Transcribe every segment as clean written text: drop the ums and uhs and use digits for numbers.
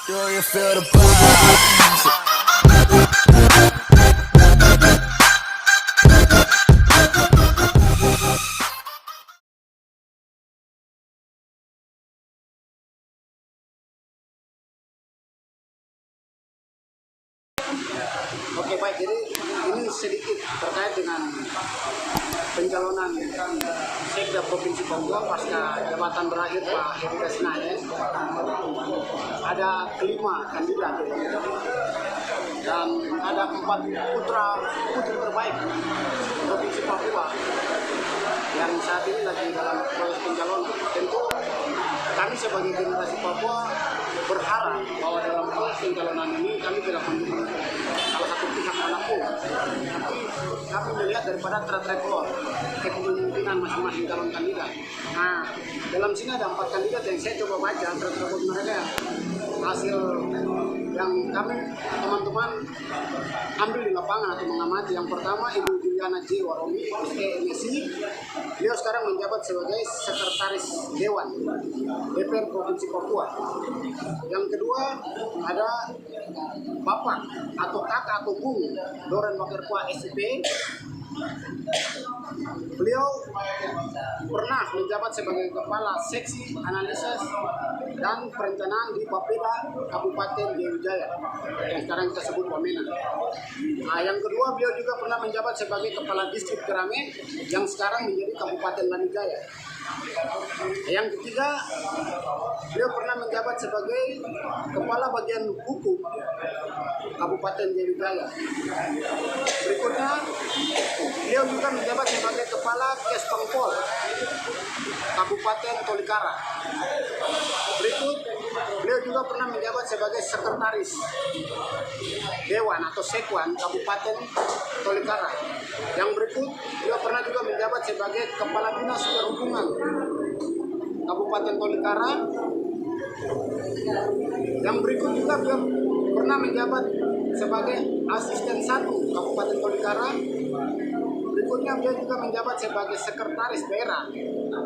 Do you feel the vibes? Oke baik, jadi ini sedikit terkait dengan pencalonan Sekda Provinsi Papua pasca jabatan berakhir Pak Heri Kasnaya. Ada kelima kandidat dan ada 4 putri terbaik Provinsi Papua yang saat ini lagi dalam proses pencalonan. Tentu kami sebagai generasi Papua berharap bahwa dalam proses pencalonan ini kami tidak mendukung salah satu pihak manapun, tapi kami melihat daripada track record kepemimpinan masing-masing calon kandidat. Nah, dalam sini ada 4 kandidat yang saya coba baca track record mereka, hasil yang kami teman-teman ambil di lapangan atau mengamati. Yang pertama Ibu Juliana J. Waromi, SKMSI. Beliau sekarang menjabat sebagai Sekretaris Dewan DPR Provinsi Papua. Yang kedua ada Bapak atau Kakak atau Bung Doren Wakerpua SIP. Beliau pernah menjabat sebagai Kepala Seksi Analisis dan Perencanaan di Bapeda Kabupaten Jaya yang sekarang kita sebut Wamena. Nah, yang kedua beliau juga pernah menjabat sebagai Kepala Distrik Kerame yang sekarang menjadi Kabupaten Lanijaya. Yang ketiga, beliau pernah menjabat sebagai Kepala Bagian Hukum Kabupaten Jaya. Berikutnya, beliau juga menjabat sebagai Kepala Kes Pangpol Kabupaten Tolikara. Berikut, beliau juga pernah menjabat sebagai Sekretaris Dewan atau Sekwan Kabupaten Tolikara. Yang berikut, beliau pernah juga menjabat sebagai Kepala Dinas Perhubungan Kabupaten Tolikara. Yang berikut juga beliau pernah menjabat sebagai Asisten 1 Kabupaten Tolikara. Berikutnya beliau juga menjabat sebagai Sekretaris Daerah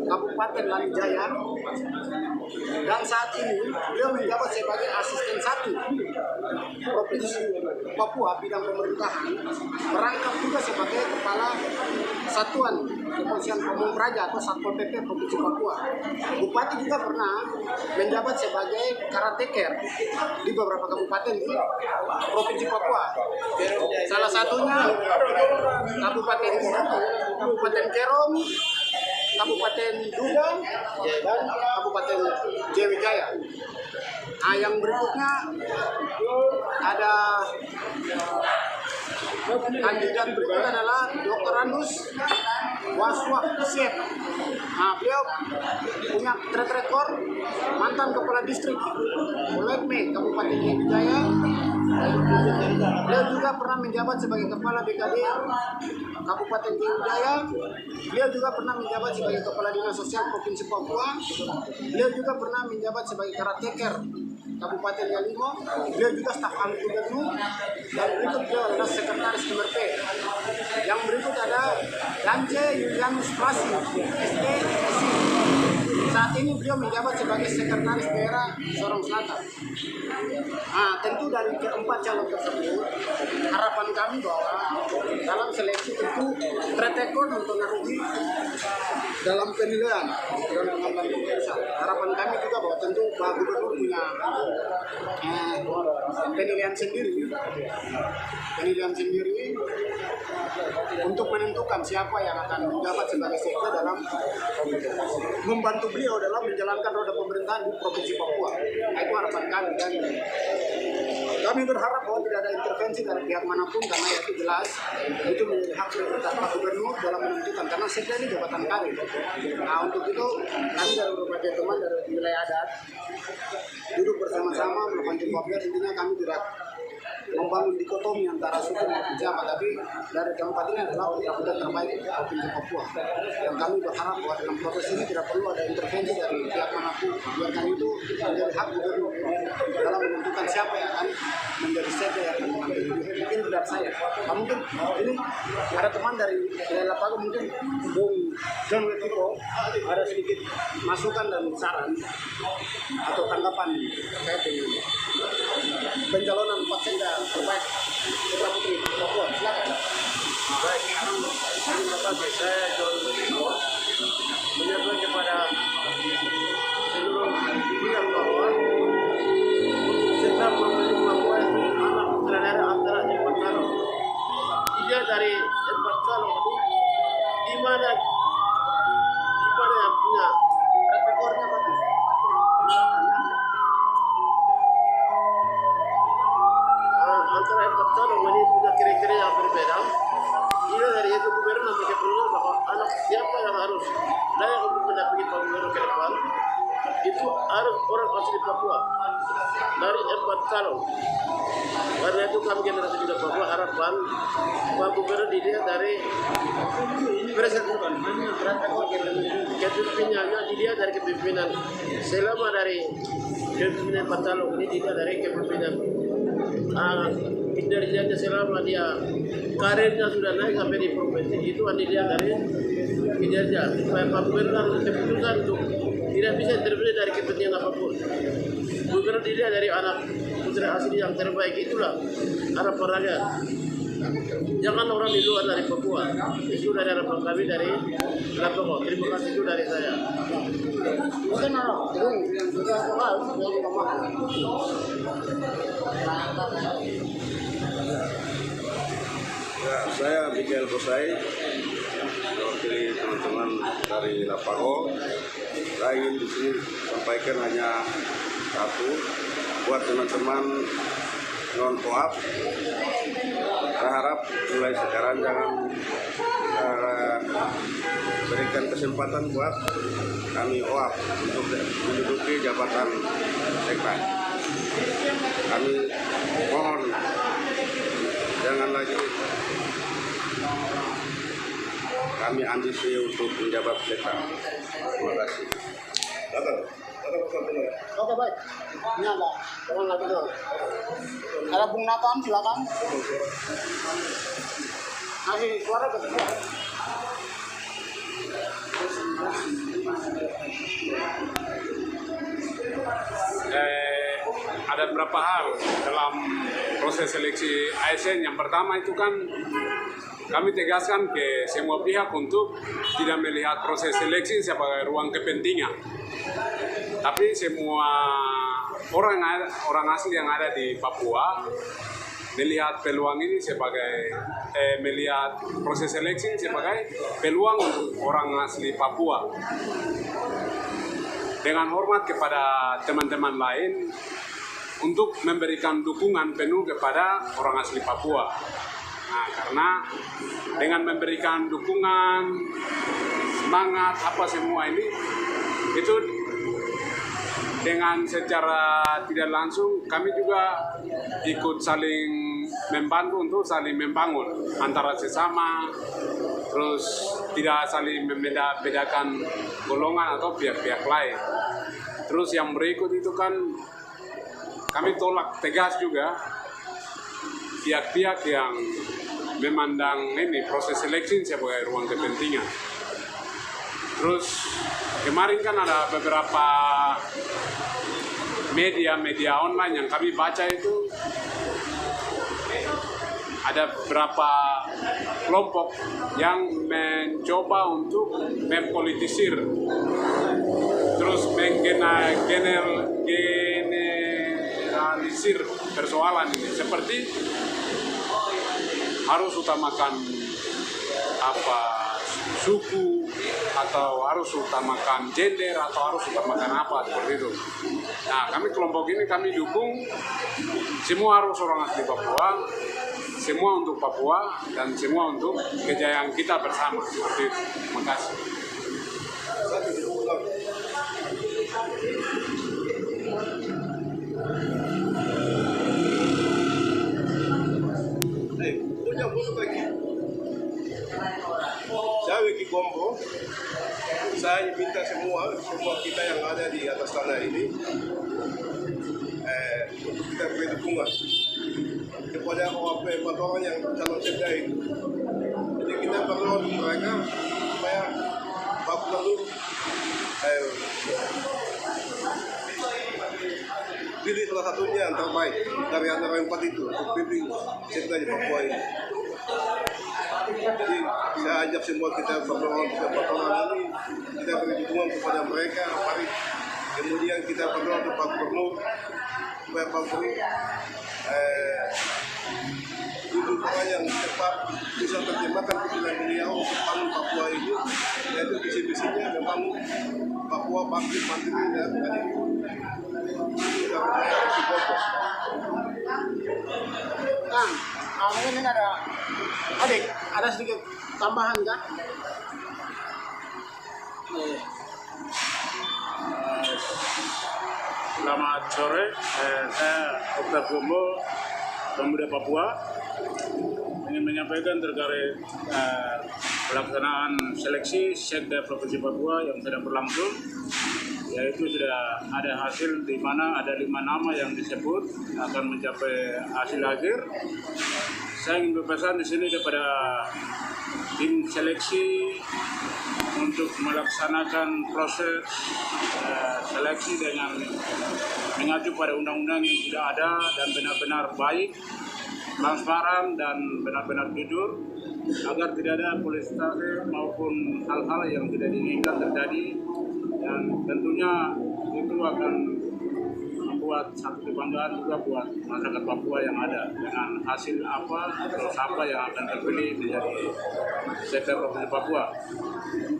Kabupaten Lanijaya. Dan saat ini beliau menjabat sebagai Asisten 1 Provinsi Papua bidang pemerintahan, merangkap juga sebagai Kepala Satuan Kepolisian Pamung Praja atau Satpol PP Provinsi Papua. Bupati juga pernah menjabat sebagai karateker di beberapa kabupaten di Provinsi Papua. Salah satunya Kabupaten Kerom, Kabupaten Duga, dan Kabupaten Jayawijaya. Nah, yang berikutnya ada kandidat berikutnya adalah Dr. Andus Waswah Siep. Nah, beliau punya track record mantan Kepala Distrik Olekme Kabupaten Jayawijaya. Beliau juga pernah menjabat sebagai Kepala BKD Kabupaten Jayawijaya. Beliau juga pernah menjabat sebagai Kepala Dinas Sosial Provinsi Papua. Beliau juga pernah menjabat sebagai karateker Kabupaten Yalimo. Beliau juga staf ahli gubernur. Dan berikut beliau adalah Sekretaris MRP. Yang berikut ada Dance Yulianus Prasi, SKSI. Saat ini beliau menjabat sebagai Sekretaris Daerah Sorong Selatan. Nah, tentu dari keempat calon tersebut, harapan kami bahwa dalam seleksi itu track record mempengaruhi dalam penilaian dan mengambil keputusan. Harapan kami juga bahwa tentu Pak Gubernur punya penilaian sendiri untuk menentukan siapa yang akan menjabat sebagai sekda dalam membantu beliau dalam menjalankan roda pemerintahan di Provinsi Papua. Nah, itu harapan kami, dan kami berharap bahwa tidak ada intervensi dari pihak manapun, karena itu jelas itu menjadi hak prerogatif Pak Gubernur dalam menentukan, karena sekda ini jabatan karir. Nah, untuk itu kami dari berbagai teman dari wilayah adat duduk bersama-sama melakukan jumpa pers. Intinya kami tidak membangun dikotomi antara suku dan pejabat, tapi dari keempat ini adalah putra-putra terbaik Provinsi Papua. Yang kami berharap bahwa dalam proses ini tidak perlu ada intervensi dari pihak manapun, biarkan itu menjadi hak gubernur dalam menentukan siapa yang akan menjadi sekda yang akan mengambil. Mungkin tidak saya, mungkin ini ada teman dari wilayah Lapago, mungkin Bung John Wetiko ada sedikit masukan dan saran atau tanggapan terkait dengan juga dari itu gubernur memberikan peluang bahwa anak siapa yang harus layak untuk mendampingi Pak Gubernur ke depan itu harus orang asli Papua dari 4 calon. Karena itu kami generasi muda Papua harapan Pak Gubernur dilihat dari kepemimpinannya, dilihat dari kepemimpinan selama dari kepemimpinan 4 calon ini, dilihat dari kepemimpinan kinerjanya selama dia karirnya sudah naik sampai di provinsi, itu dilihat dari kinerja. Supaya Pak Gubernur harus keputusan untuk tidak bisa intervensi dari kepentingan apapun. Gubernur dilihat dari anak putra asli yang terbaik, itulah harapan rakyat. Jangan orang di luar dari Papua. Itu dari harapan kami dari Lampung. Terima kasih itu dari saya. Mungkin Ya, saya Miguel Bosai, mewakili teman-teman dari Lapago. Saya ingin di sini sampaikan hanya satu, buat teman-teman non koap. Saya harap mulai sekarang jangan berikan kesempatan buat kami OAP untuk menduduki jabatan sekda. Kami mohon jangan lagi kami ambisi untuk menjabat sekda. Terima kasih. Oke, baik. Ini ada orang lagi tuh. Ada Bung Nathan, silakan. Kasih suara ke semua. Ada beberapa hal dalam proses seleksi ASN. Yang pertama itu kan kami tegaskan ke semua pihak untuk tidak melihat proses seleksi sebagai ruang kepentingan, tapi semua orang asli yang ada di Papua melihat peluang ini sebagai melihat proses seleksi sebagai peluang untuk orang asli Papua. Dengan hormat kepada teman-teman lain untuk memberikan dukungan penuh kepada orang asli Papua. Nah, karena dengan memberikan dukungan, semangat, apa semua ini, itu dengan secara tidak langsung kami juga ikut saling membantu untuk saling membangun antara sesama, terus tidak saling membedakan golongan atau pihak-pihak lain. Terus yang berikut itu kan kami tolak tegas juga pihak-pihak yang memandang ini proses seleksi sebagai ruang kepentingan. Terus kemarin kan ada beberapa media online yang kami baca itu ada beberapa kelompok yang mencoba untuk mempolitisir, terus generalisir persoalan ini, seperti harus utamakan suku, atau harus utamakan gender, atau harus utamakan apa seperti itu. Nah, kami kelompok ini kami dukung semua harus orang asli Papua, semua untuk Papua, dan semua untuk kejayaan kita bersama seperti itu. Terima kasih. Saya Wiki Kombo. Saya minta semua kita yang ada di atas tanah ini untuk kita beri dukungan kepada orang yang calon sekda itu. Jadi kita perlu mereka supaya Pak Gubernur pilih salah satunya yang terbaik dari antara 4 itu untuk pimpin sekda di Papua ini. Jadi saya ajak semua kita berdoa ini, kita beri dukungan kepada mereka. Mari kemudian kita berdoa untuk Pak Gubernur supaya Pak Gubernur duduk orang yang tepat bisa terjemahkan pikiran beliau untuk bangun Papua ini, yaitu visi-visinya membangun Papua bangkit mandiri dan adil. Mungkin ini ada adik Ada sedikit tambahan kan? Selamat sore, saya Oktav Gombo, pemuda Papua, ingin menyampaikan terkait pelaksanaan seleksi Sekda Provinsi Papua yang sedang berlangsung, yaitu sudah ada hasil di mana ada 5 nama yang disebut akan mencapai hasil akhir. Saya ingin berpesan di sini kepada tim seleksi untuk melaksanakan proses seleksi dengan mengacu pada undang-undang yang sudah ada dan benar-benar baik, transparan dan benar-benar jujur, agar tidak ada politisasi maupun hal-hal yang tidak diinginkan terjadi, dan tentunya itu akan membuat satu kebanggaan juga buat masyarakat Papua yang ada dengan hasil apa atau siapa yang akan terpilih menjadi Sekda Provinsi Papua.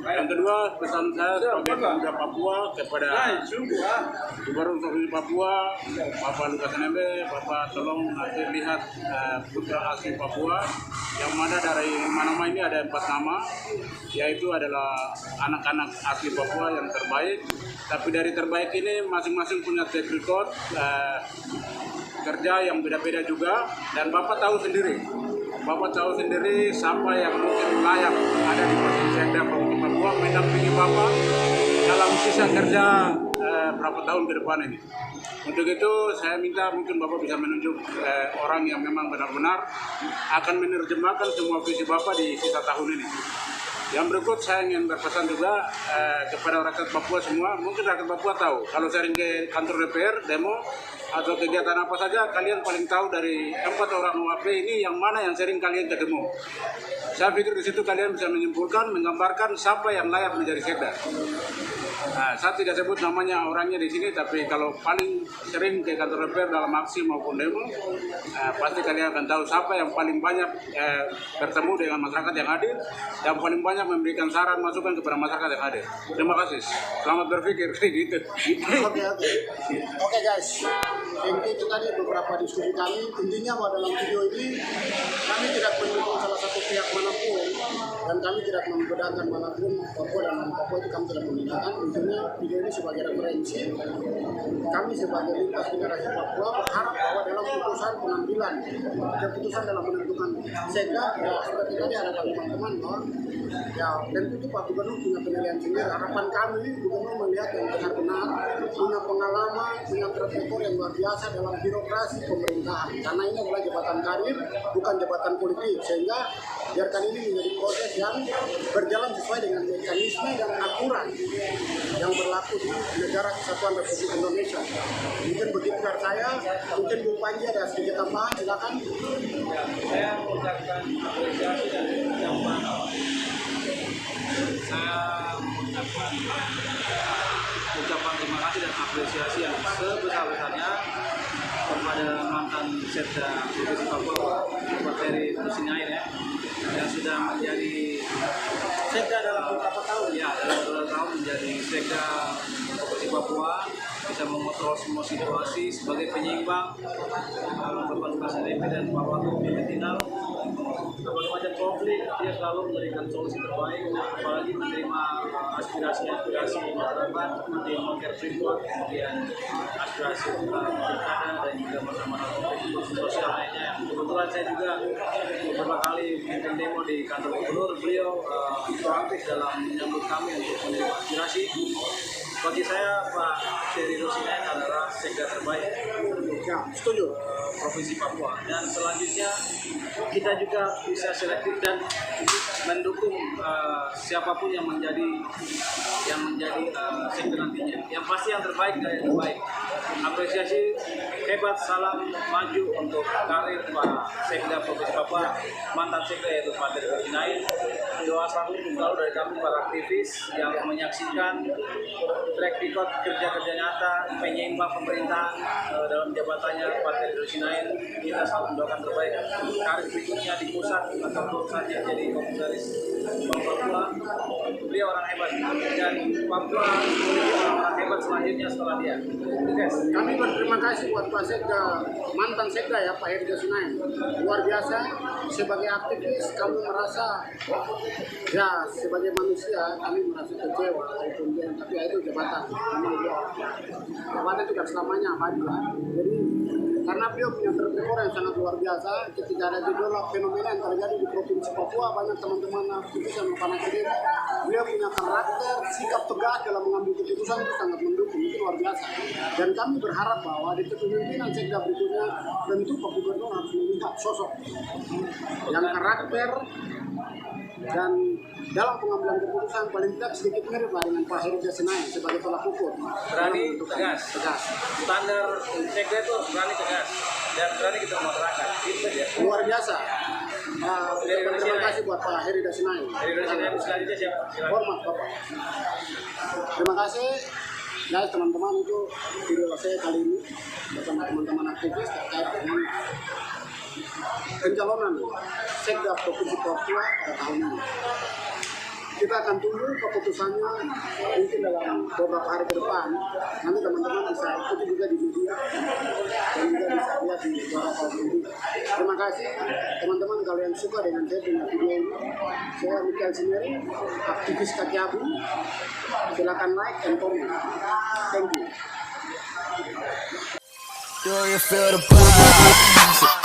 Yang kedua, pesan saya sebagai pemuda Papua kepada Gubernur Provinsi Papua, Bapak Lukas NMB, Bapak tolong nanti lihat putra asli Papua, yang mana dari 5 nama ini ada 4 nama, yaitu adalah anak-anak asli Papua yang terbaik. Tapi dari terbaik ini masing-masing punya track record kerja yang beda-beda juga, dan Bapak tahu sendiri siapa yang mungkin layak ada di posisi Sekda Provinsi Papua mendampingi Bapak dalam sisa kerja berapa tahun ke depan ini. Untuk itu saya minta mungkin Bapak bisa menunjuk orang yang memang benar-benar akan menerjemahkan semua visi Bapak di sisa tahun ini. Yang berikut saya ingin berpesan juga kepada rakyat Papua semua. Mungkin rakyat Papua tahu, kalau sering ke kantor DPR, demo, atau kegiatan apa saja, kalian paling tahu dari 4 orang OAP ini yang mana yang sering kalian ketemu. Saya pikir di situ kalian bisa menyimpulkan, menggambarkan siapa yang layak menjadi Sekda. Nah, saya tidak sebut namanya orangnya di sini, tapi kalau paling sering ke kantor DPR dalam aksi maupun demo, pasti kalian akan tahu siapa yang paling banyak bertemu dengan masyarakat yang hadir, dan paling banyak memberikan saran masukan kepada masyarakat yang hadir. Terima kasih. Selamat berpikir gitu. Oke guys, itu tadi beberapa diskusi kami. Intinya bahwa dalam video ini kami tidak mendukung salah satu pihak manapun, dan kami tidak membedakan manapun Papua dan non-Papua, itu kami tidak membedakan. Intinya video ini sebagai referensi. Kami sebagai lintas generasi Papua berharap bahwa dalam putusan pengambilan keputusan dalam menentukan Sekda, ya seperti tadi ada teman-teman bahwa ya tentu itu Pak Gubernur punya penilaian sendiri. Harapan kami Gubernur melihat yang benar-benar punya pengalaman, punya track record yang luar biasa dalam birokrasi pemerintahan, karena ini adalah jabatan karir, bukan jabatan politik, sehingga biarkan ini menjadi proses yang berjalan sesuai dengan mekanisme dan aturan yang berlaku di negara Kesatuan Republik Indonesia. Mungkin begitu dari saya. Mungkin Bu Panji ada sedikit tambahan, silakan. Saya mengucapkan apresiasi dan ucapan terima kasih dan apresiasi yang sebesar-besarnya kepada mantan Sekda Provinsi Papua, Pak Ferry Tusinain, yang sudah menjadi Sekda dalam beberapa tahun, ya dalam beberapa tahun menjadi Sekda Provinsi Papua, bisa mengontrol semua situasi sebagai penyeimbang Bapak Lukas NMB dan Pak Wagub Pimpinal. Berbagai macam konflik, dia selalu memberikan solusi terbaik, apalagi menerima aspirasi masyarakat, menerima Freeport, kemudian aspirasi pilkada dan juga masalah sosial lainnya. Kebetulan saya juga beberapa kali memimpin demo di kantor gubernur, beliau proaktif dalam menyambut kami untuk menerima aspirasi. Bagi saya, Pak Ferry Tusinain adalah Sekda terbaik Setuju. Provinsi Papua, dan selanjutnya kita juga bisa selektif dan mendukung siapapun yang menjadi Sekda nantinya. Yang pasti yang terbaik dari yang terbaik. Apresiasi hebat, salam maju untuk karir Pak Sekda Provinsi Papua, mantan Sekda yaitu Pak Ferry Tusinain. Doa selalu dari kami para aktivis yang menyaksikan track record kerja-kerja nyata penyeimbang pemerintahan dalam jabatannya Pak Ferry Tusinain. Kita selalu mendoakan terbaik karir berikutnya di pusat ataupun saja jadi komisaris Bank Papua. Beliau orang hebat dan Papua memiliki orang hebat selanjutnya setelah dia. Kami berterima kasih buat Pak Pak Sekda, mantan Sekda ya Pak Heri Dasinain. Luar biasa, sebagai aktivis kami merasa, ya sebagai manusia kami merasa kecewa. Tapi ya itu jabatan, jabatan itu tidak selamanya abadi ya. Jadi karena beliau punya track record yang sangat luar biasa, ketika ada gejolak fenomena yang terjadi di Provinsi Papua, banyak teman-teman aktivis yang panas diri. Beliau punya karakter, sikap tegas dalam mengambil keputusan itu sangat mendukung, itu luar biasa. Dan kami berharap bahwa di kepemimpinan Sekda berikutnya, tentu Pak Gubernur harus melihat sosok yang karakter dan dalam pengambilan keputusan paling tidak sedikit mirip lah dengan Pak Heri Dasinain sebagai tolak ukur. Berani tegas. Standar Sekda itu berani tegas dan berani kita masyarakat. Itu saja. Luar biasa. Terima kasih buat Pak Heri Dasinain. Dari Rasina selanjutnya siapa? Silakan. Hormat Bapak. Terima kasih. Ya teman-teman, itu video saya kali ini bersama teman-teman aktivis terkait dengan pencalonan Sekda Provinsi Papua pada tahun ini. Kita akan tunggu keputusannya mungkin dalam beberapa hari ke depan. Nanti teman-teman bisa ikuti juga di media dan juga bisa lihat di beberapa media. Terima kasih teman-teman, kalau yang suka dengan saya punya video ini. Saya Michael Sineri, aktivis kaki abu. Silakan like and comment. Thank you. Do you feel the vibe?